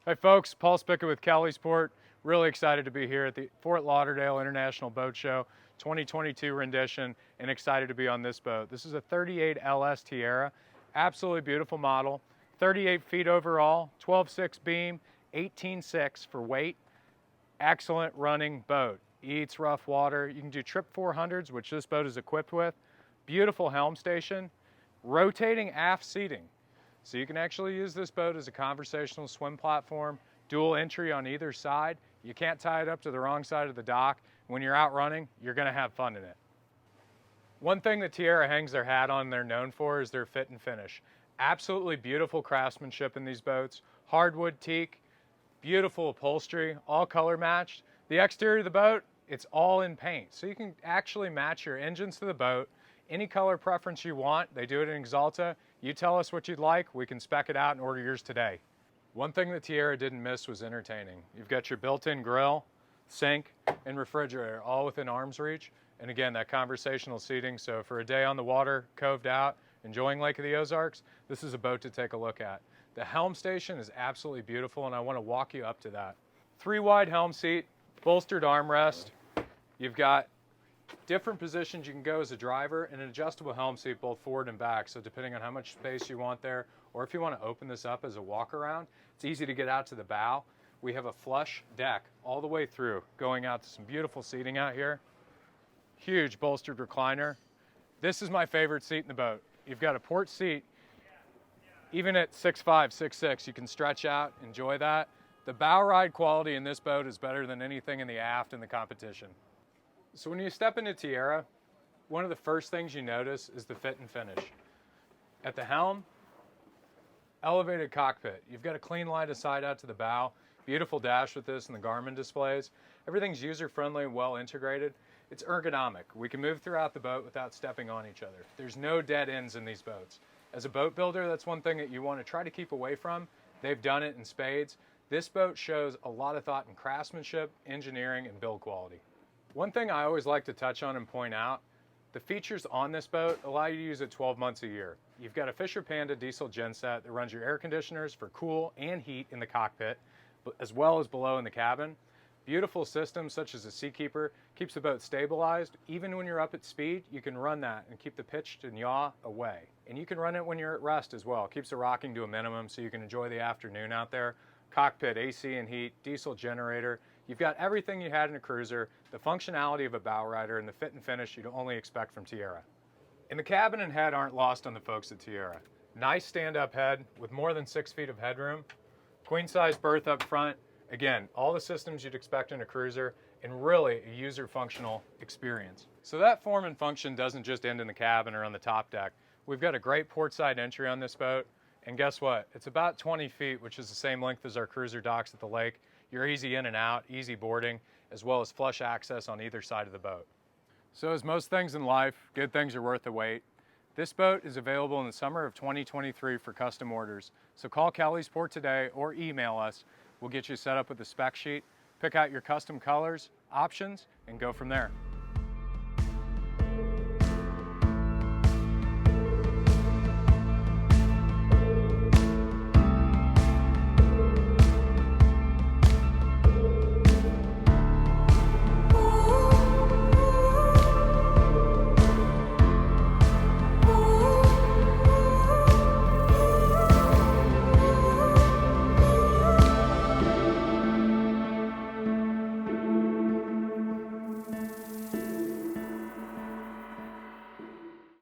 Hi folks, Paul Spica with Kellysport. Really excited to be here at the Fort Lauderdale International Boat Show 2022 rendition and excited to be on this boat. This is a 38LS Tiara, absolutely beautiful model, 38 feet overall, 12.6 beam, 18.6 for weight. Excellent running boat. Eats rough water. You can do trip 400s, which this boat is equipped with. Beautiful helm station, rotating aft seating. So you can actually use this boat as a conversational swim platform, dual entry on either side. You can't tie it up to the wrong side of the dock. When you're out running, you're gonna have fun in it. One thing that Tiara hangs their hat on and they're known for is their fit and finish. Absolutely beautiful craftsmanship in these boats. Hardwood teak, beautiful upholstery, all color matched. The exterior of the boat, it's all in paint. So you can actually match your engines to the boat, any color preference you want. They do it in Axalta. You tell us what you'd like, we can spec it out and order yours today. One thing that Tiara didn't miss was entertaining. You've got your built-in grill, sink, and refrigerator all within arm's reach. And again, that conversational seating. So for a day on the water, coved out, enjoying Lake of the Ozarks, this is a boat to take a look at. The helm station is absolutely beautiful and I want to walk you up to that. 3 wide helm seat, bolstered armrest. You've got different positions you can go as a driver and an adjustable helm seat both forward and back. So depending on how much space you want there, or if you want to open this up as a walk around, it's easy to get out to the bow. We have a flush deck all the way through, going out to some beautiful seating out here. Huge bolstered recliner. This is my favorite seat in the boat. You've got a port seat. Even at 6'5", 6'6", you can stretch out, enjoy that. The bow ride quality in this boat is better than anything in the aft in the competition. So when you step into Tiara, one of the first things you notice is the fit and finish. At the helm, elevated cockpit. You've got a clean line of sight out to the bow. Beautiful dash with this and the Garmin displays. Everything's user-friendly and well integrated. It's ergonomic. We can move throughout the boat without stepping on each other. There's no dead ends in these boats. As a boat builder, that's one thing that you want to try to keep away from. They've done it in spades. This boat shows a lot of thought in craftsmanship, engineering, and build quality. One thing I always like to touch on and point out, the features on this boat allow you to use it 12 months a year. You've got a Fisher Panda diesel genset that runs your air conditioners for cool and heat in the cockpit, as well as below in the cabin. Beautiful systems such as a Seakeeper keeps the boat stabilized. Even when you're up at speed, you can run that and keep the pitch and yaw away. And you can run it when you're at rest as well. Keeps the rocking to a minimum so you can enjoy the afternoon out there. Cockpit, AC and heat, diesel generator. You've got everything you had in a cruiser, the functionality of a bow rider, and the fit and finish you'd only expect from Tiara. And the cabin and head aren't lost on the folks at Tiara. Nice stand-up head with more than 6 feet of headroom. Queen-size berth up front. Again, all the systems you'd expect in a cruiser, and really a user-functional experience. So that form and function doesn't just end in the cabin or on the top deck. We've got a great portside entry on this boat, and guess what? It's about 20 feet, which is the same length as our cruiser docks at the lake. You're easy in and out, easy boarding, as well as flush access on either side of the boat. So as most things in life, good things are worth the wait. This boat is available in the summer of 2023 for custom orders. So call Kellysport today or email us. We'll get you set up with a spec sheet, pick out your custom colors, options, and go from there.